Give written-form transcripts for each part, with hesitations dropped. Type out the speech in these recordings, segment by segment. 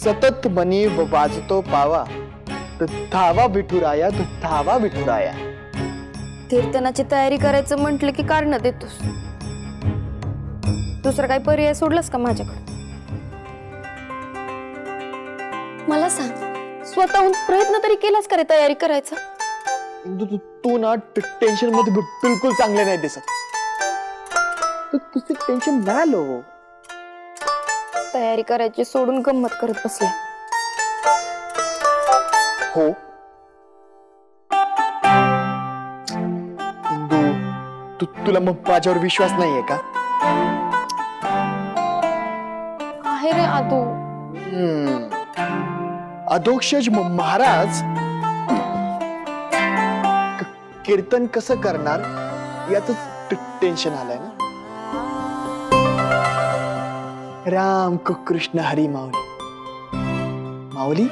सतत मनी वाजतो पावा, धावा विठुराया, धावा विठुराया. कीर्तनाची तयारी करायचं म्हटलं की कारण देतोस. दुसरा काही पर्याय सोडलास का माझ्याकडे? मला सांग, स्वतःहून प्रयत्न तरी केलास का रे तयारी करायचा? तू ना टेन्शन मध्ये बिलकुल चांगले नाही दिसत. तुझं टेन्शन नाही आलो. तयारी करायची सोडून गंमत करत बसले. हो इंदू, तुला मग माझ्यावर विश्वास नाहीये का? आहे रे आदू. अधोक्षज महाराज कीर्तन कसं करणार याच टेन्शन आलंय ना. राम कृष्ण हरी माऊली. माऊली,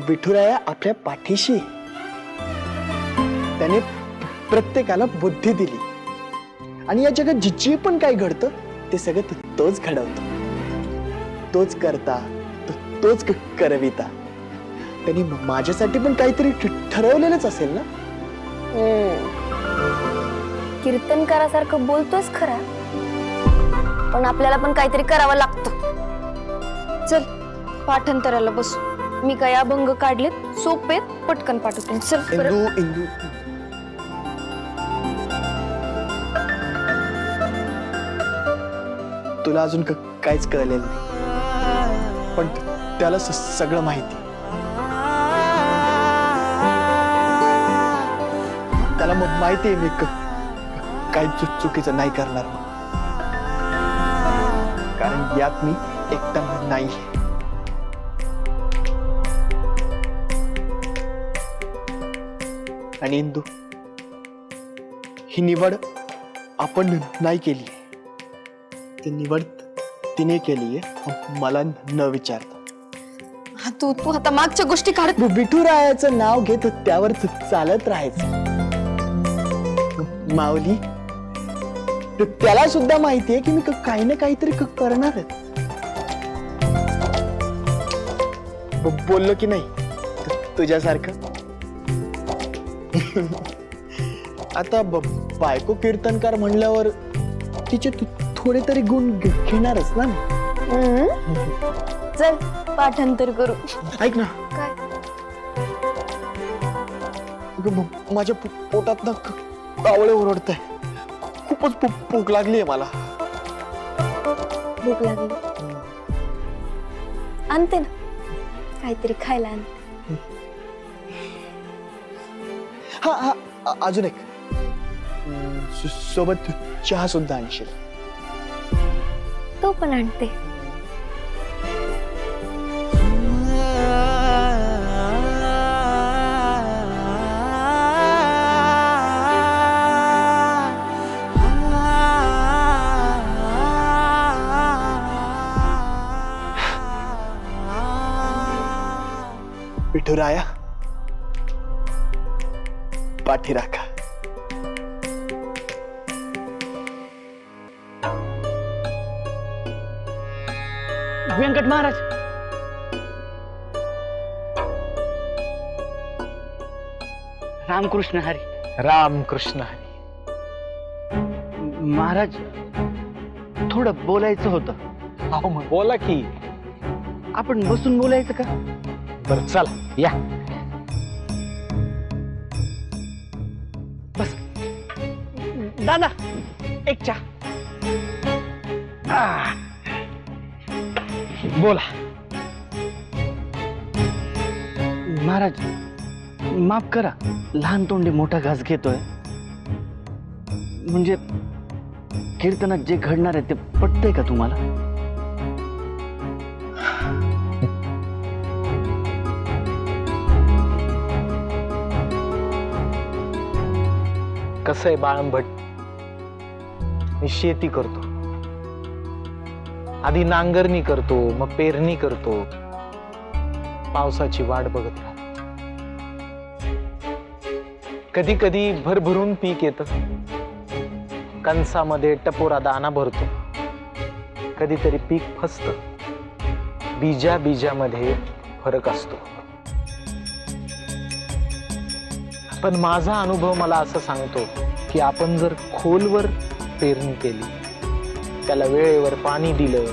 विठुराया आपल्या पाठीशी. त्याने प्रत्येकाला बुद्धी दिली आणि या जगात जे पण काही घडतं ते सगळं तोच घडवतो, तोच करता, तोच करविता. त्यांनी माझ्यासाठी पण काहीतरी ठरवलेलंच असेल ना. कीर्तनकारासारखं बोलतोस खरा, पण आपल्याला पण काहीतरी करावं लागतं. चल पाठांतराला बसू. मी काय अभंग काढलेत, सोपेत, पटकन पाठवते. चल. इंदू, तुला अजून काहीच कळलेलं नाही, पण त्याला सगळं माहिती. त्याला मग माहिती आहे मी काही चुकीचं नाही करणार, कारण यात मी एकदम नाही. आणि इंदू, ही निवड आपण नाही केली, ती निवड तिने केली आहे मला न विचारता. तू आता मागच्या गोष्टी काढत. विठुरायाचं नाव घेत त्यावर चालत राहायचं. माऊली, त्याला सुद्धा माहितीये की मी काही ना काहीतरी करणार आहे. बोललो की नाही तुझ्यासारखं. आता बायको कीर्तनकार म्हणल्यावर तिचे थोडे तरी गुण घेणारच ना. चल पाठांतर करू. ऐक ना, काय? माझ्या पोटात ना कावळे ओरडतंय. खूपच भूक लागलीये मला. भूक लागली? आणते ना काहीतरी खायला. आणते. हा, अजून एक. सोबत चहा सुद्धा आणशील? तो पण आणते. विठुराया, पाठी राखा. व्यंकट महाराज, रामकृष्ण हरी. रामकृष्ण हरी. महाराज, थोडं बोलायचं होतं. अहो मग बोला की. आपण बसून बोलायचं का? बरं चला या. बस. दादा, एक चहा. बोला. महाराज, माफ करा, लहान तोंडी मोठा घास घेतोय. म्हणजे कीर्तनात जे घडणार आहे ते पटतंय का तुम्हाला? कसं आहे बाळंभट, मी शेती करतो. आधी नांगरणी करतो, मग पेरणी करतो, पावसाची वाट बघत राहतो. कधी कधी भरभरून पीक येतं, कणसामध्ये टपोरा दाना भरतो. कधीतरी पीक फसतं, बीजामध्ये फरक असतो. पण माझा अनुभव मला असं सांगतो की आपण जर खोलवर पेरणी केली, त्याला वेळेवर पाणी दिलं,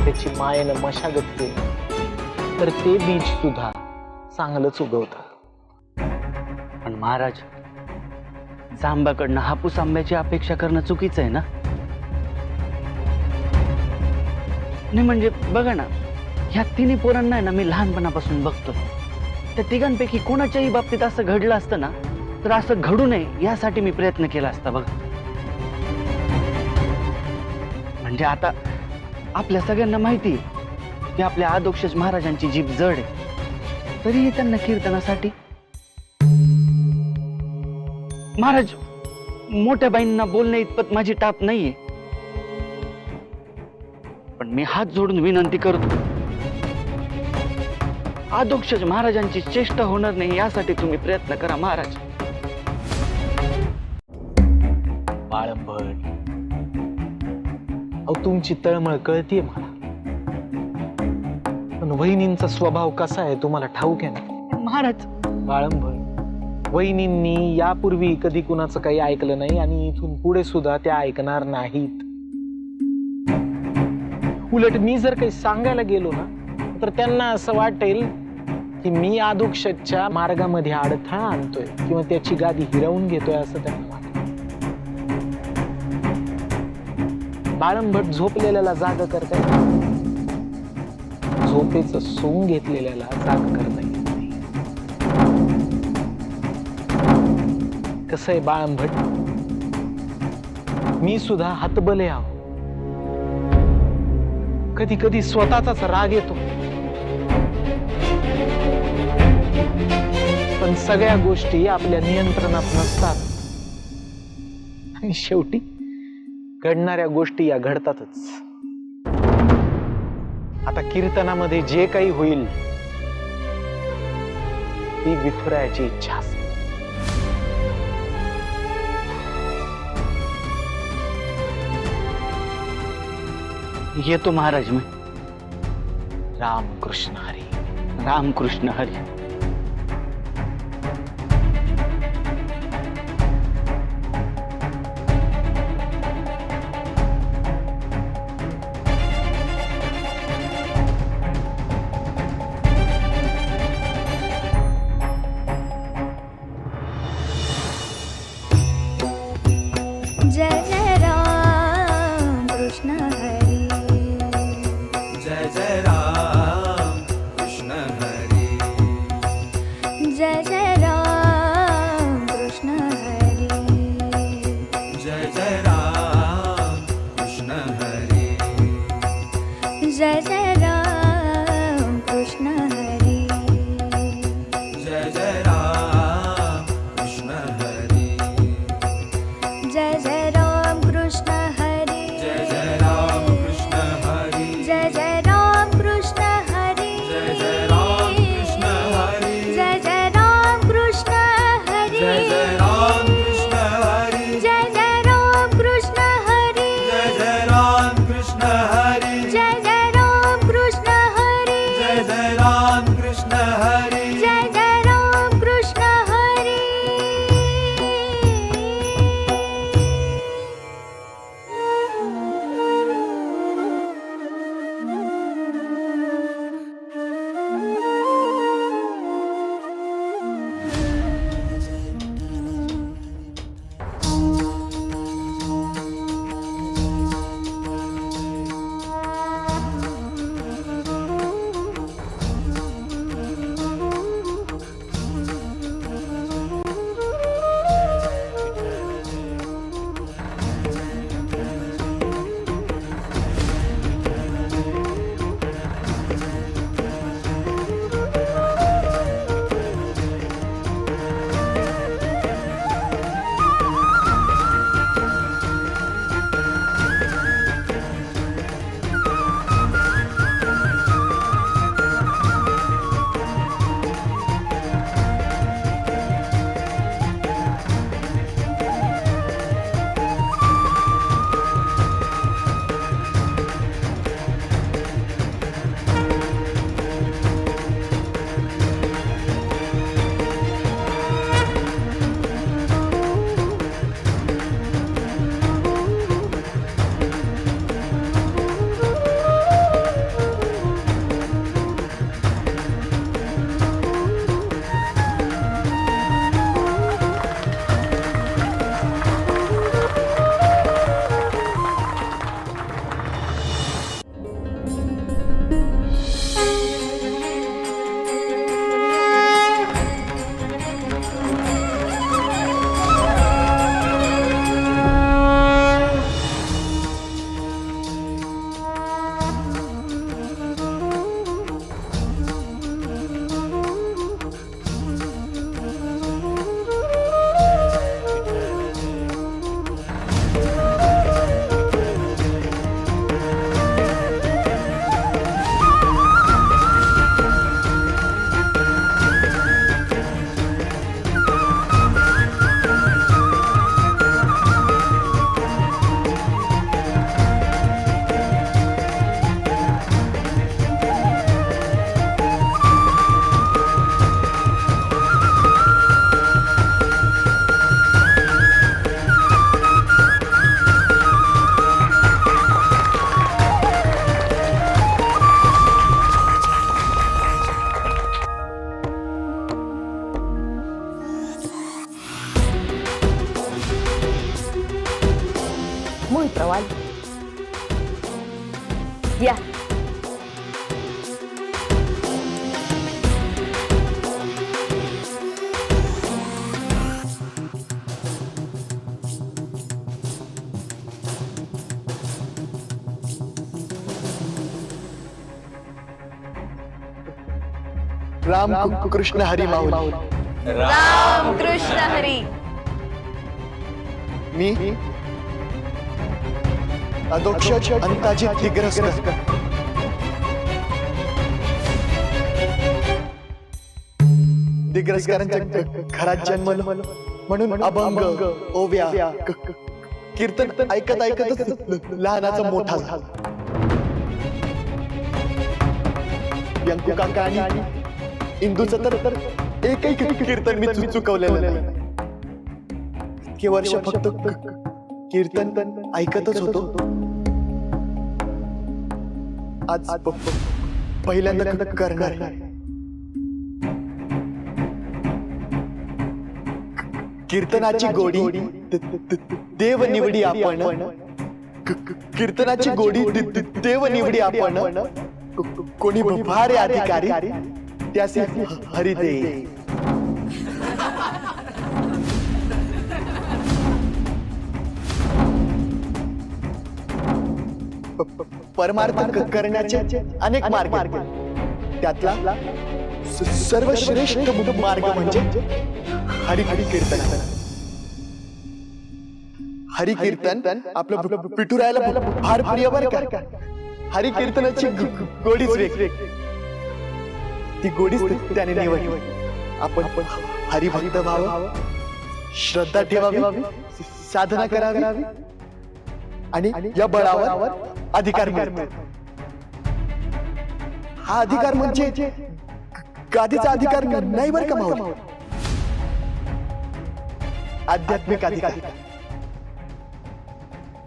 त्याची मायेनं मशागत केली, तर ते बीज सुद्धा चांगलंच उगवतं. पण महाराज, जांबाकडनं हापूस आंब्याची अपेक्षा करणं चुकीचं आहे ना? नाही म्हणजे बघा ना, ह्या तिन्ही पोरांना आहे ना मी लहानपणापासून बघतो. त्या तिघांपैकी कोणाच्याही बाबतीत असं घडलं असतं ना, तर असं घडू नये यासाठी मी प्रयत्न केला असता बघा. म्हणजे आता आपल्या सगळ्यांना माहिती आहे की आपल्या आदोक्षज महाराजांची जीभ जड आहे, तरीही त्यांना कीर्तनासाठी. महाराज, मोठ्या बाईंना बोलण्या इतपत माझी टाप नाहीये, पण मी हात जोडून विनंती करतो, आदोक्षज महाराजांची चेष्टा होणार नाही यासाठी तुम्ही प्रयत्न करा महाराज. बाळंभट, अहो तुमची तळमळ कळतीये मला, पण वहिनींचा स्वभाव कसा आहे तुम्हाला ठाऊक आहे ना? महाराज, बाळंभट, वहिनींनी यापूर्वी कधी कुणाचं काही ऐकलं नाही आणि इथून पुढे सुद्धा त्या ऐकणार नाहीत. उलट मी जर काही सांगायला गेलो ना, तर त्यांना असं वाटेल की मी आदोक्षजच्या मार्गामध्ये अडथळा आणतोय किंवा त्याची गादी हिरावून घेतोय असं त्यांना वाटतं. बाळंभट झोपलेल्याला जाग करता येत नाही, झोपेचं सोंग घेतलेल्याला जाग करता येत नाही. कसं आहे बाळंभट, मी सुद्धा हतबले आहो. कधी कधी स्वतःचाच राग येतो, पण सगळ्या गोष्टी आपल्या नियंत्रणात नसतात आणि शेवटी घडणाऱ्या गोष्टी या घडतातच. आता कीर्तनामध्ये जे काही होईल ती विठुरायाची इच्छा असते. येतो महाराज मी. रामकृष्ण हरी. रामकृष्ण हरी. जय जय राम कृष्ण हरी. जय जय राम कृष्ण हरी. जय जय राम कृष्ण हरी. जय जय राम कृष्ण हरी. जय जय राम कृष्ण हरी. जय जय राम कृष्ण हरी. जय जय राम प्रवाल या. राम कृष्ण हरी माऊली. राम कृष्ण हरी. मी अधोक्षज अंताजी दिग्रस्त दिग्रसकारांच्या घरात जन्मलो म्हणून अभंग ओव्या कीर्तन ऐकत ऐकतच लहानाचा मोठा झाला. व्यंकू काका आणि इंदूचं तर एकही कीर्तन मी चुकवलेलं नाही. इतके वर्ष फक्त कीर्तन ऐकतच होतो. आज पहिल्यांदा करणार आहे. कीर्तनाची गोडी देव निवडी आपण. कीर्तनाची गोडी देव निवडी आपण. कोणी भारे अधिकारी त्याचे हरिदे. परमार्थ करण्याचे अनेक मार्ग आहेत. त्यातला सर्वश्रेष्ठ मार्ग म्हणजे हरी कीर्तन. हरी कीर्तन आपलं पिटुरायला फार प्रिय बरं का. हरी कीर्तनाची गोडीच वेगळी. ती गोडीच त्याने निवडली. आपण हरिभक्त व्हावं, श्रद्धा ठेवावी, साधना करावी आणि या बळावर अधिकार मिळतो. हा अधिकार म्हणजे गादीचा अधिकार नाही बरं का माऊली. आध्यात्मिक अधिकार.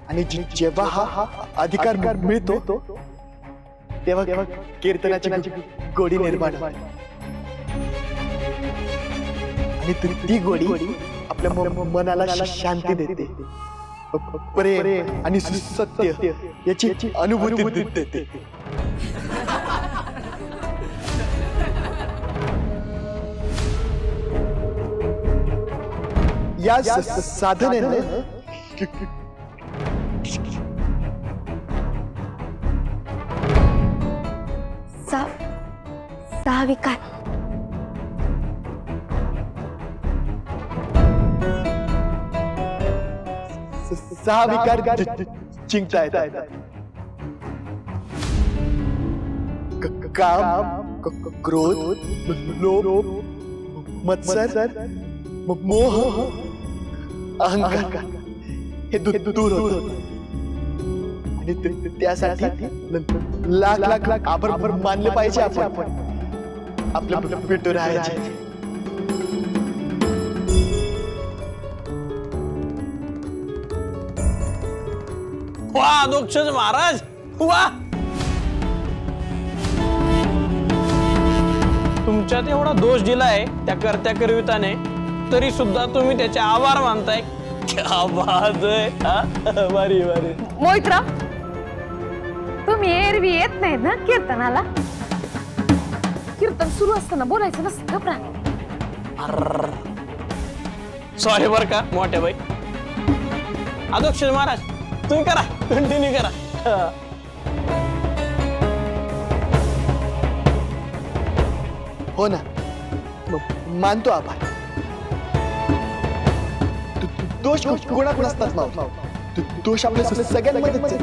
आणि जेव्हा हा अधिकार मिळतो तेव्हा कीर्तनाची गोडी निर्माण. आणि ती गोडी आपल्या मनाला शांती देते, प्रेम आणि सत्य याची अनुभूती देते. या साधनेनं सहा विकार सहा विकार जिंकता येतात. काम, क्रोध, लोभ, मत्सर, मोह, अहंकार हे दूर होत. आणि त्यासाठी लाख लाख आभार मानले पाहिजे आपण आपलं पेटू राहायचे. वा अधोक्षज महाराज वा. तुमच्यात एवढा दोष दिलाय त्या कर्त्या करविताने, तरी सुद्धा तुम्ही त्याचे आभार मानताय. क्या बात आहे. भारी भारी. मोहितराव, तुम्ही एरवी येत नाहीत ना कीर्तनाला? कीर्तन सुरू असताना बोलायचं नसतं घबरा. सॉरी बर का मोठ्या बाई. अधोक्षज महाराज तुम्ही करा, कंटिन्यू करा. हो ना, मानतो आभार. दोष कोणात नसतात माऊली. दोष आपल्या सगळ्यांमध्ये.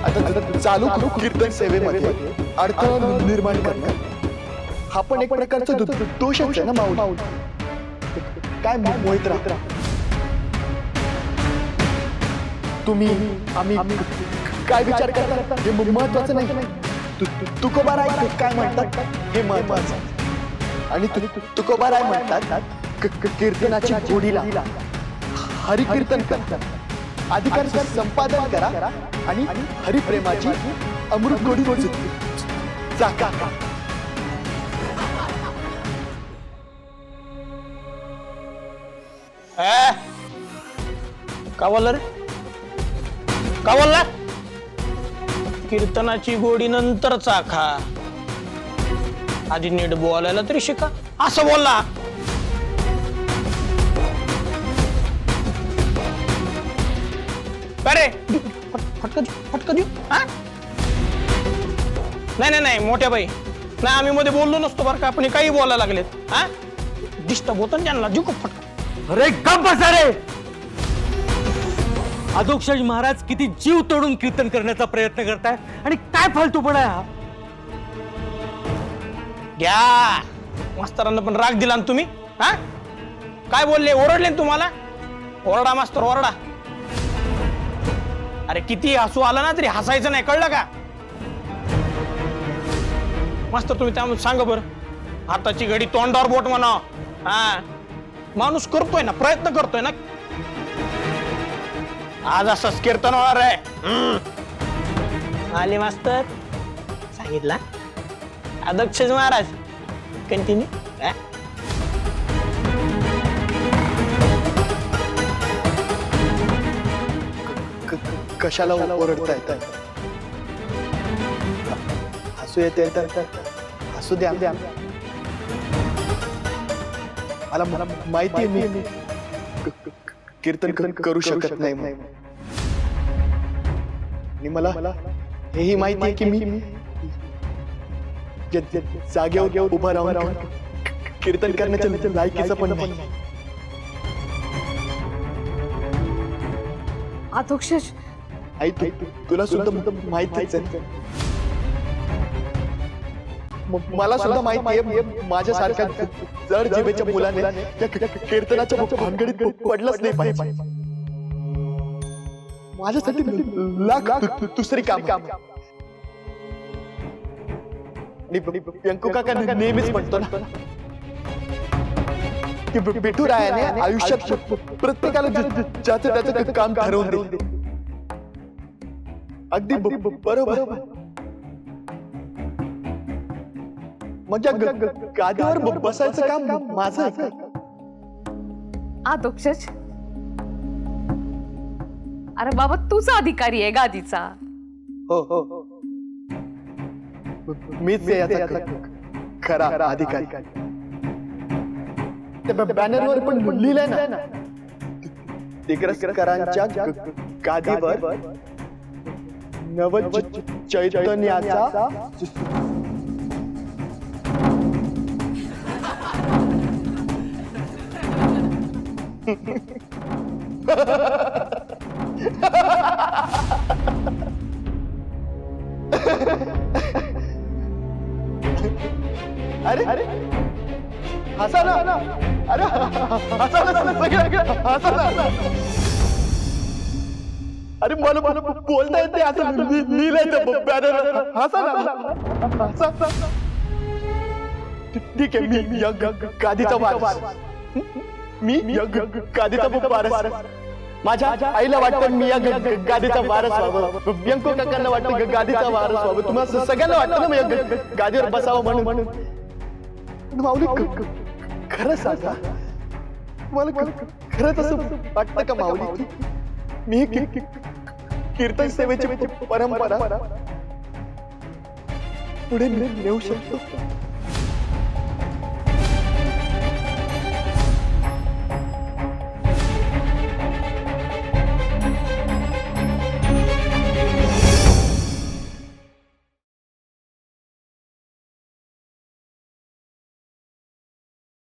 आता चालू कीर्तन सेवेमध्ये अडथळा निर्माण करणं हा पण एक प्रकारचा दोषच आहे ना माऊली. काय मोहितराव, तुम्ही आम्ही काय विचार करता हे महत्वाचं नाही. तुकोबाराय काय म्हणतात हे महत्वाचं. आणि तुकोबाराय म्हणतात कीर्तनाची गोडीला हरिकीर्तन करतात. अधिकार संपादन करा आणि हरिप्रेमाची अमृत गोडी चाका. का बोलला रे? का बोलला? कीर्तनाची गोडी नंतर चाखा, आधी नीट बोलायला तरी शिका, असं बोलला. अरे फटका देऊ? हा? नाही मोठ्या बाई, नाही आम्ही मध्ये बोललो नसतो बरं का, आपण काही बोलायला लागलेत. हा, डिस्टर्ब होतं ना त्यांना, देऊ का फटका? अरे गप्प बसा रे. अधोक्षज महाराज किती जीव तोडून कीर्तन करण्याचा प्रयत्न करताय आणि काय फालतूपणा आहे हा. घ्या, मास्तरांना पण राग दिला ना तुम्ही. हा, काय बोलले, ओरडले ना तुम्हाला? ओरडा मास्तर ओरडा. अरे किती हसू आला ना तरी हसायचं नाही, कळलं का? मास्तर तुम्ही त्यामुळे सांगा बरं, हाताची घडी तोंडावर बोट म्हणा. हा, माणूस करतोय ना, प्रयत्न करतोय ना. आज असंच कीर्तन होणार आहे. आले मास्तर, सांगितला अध्यक्षज महाराज. कंटिन्यू. कशाला ओरडताय? हसू येते तर हसू द्या. मला माहिती आहे मी कीर्तन करू शकत नाही म्हणून. आणि मला हेही माहिती आहे की मी जागेवर उभा राहून कीर्तन करण्याच्या लायकीचं पण नाही. अधोक्षज आई तुला सुद्धा माहितीच आहे. मला सुद्धा माहिती आहे माझ्यासारख्या जड जिभेच्या मुलाने त्या कीर्तनाच्या भानगडीत पडलंच नाही पाहिजे. माझ्यासाठी लाख दुसरी काम. व्यंकू काका नेहमीच म्हणतो ना की विठुरायाने आयुष्यात प्रत्येकाला ज्याचं त्याचं काम ठरवून दिले. अगदी बरोबर. मग गादीवर बसायचं काम माझं आहे. अधोक्षज, अरे बाबा तुझा अधिकारी आहे गादीचा. हो, मीच याचा खरा अधिकारी. त्या बॅनरवर पण लिहिलंय ना, दिग्रसकरांच्या गादीवर नव चैतन्याचा अरे हसा ना. अरे हसा ना सगळं, हसा ना. अरे मला बोलता येते असं लिहिलंय बॅनर. हसा ना, हसा. ठीक आहे, मी या गादीचा वारस. मी या गादीचा वारस. माझ्या आईला वाटतं मी या गादीचा वारस व्हावं. व्यंकू काकांना वाटतं गादीचा वारस व्हावं. तुम्हाला सगळ्यांना वाटतं ना मी गादीवर बसावं म्हणून. माऊली खरं सांगा, मला खरंच असं वाटतं का माऊली मी कीर्तन सेवेची परंपरा पुढे नेऊ शकतो?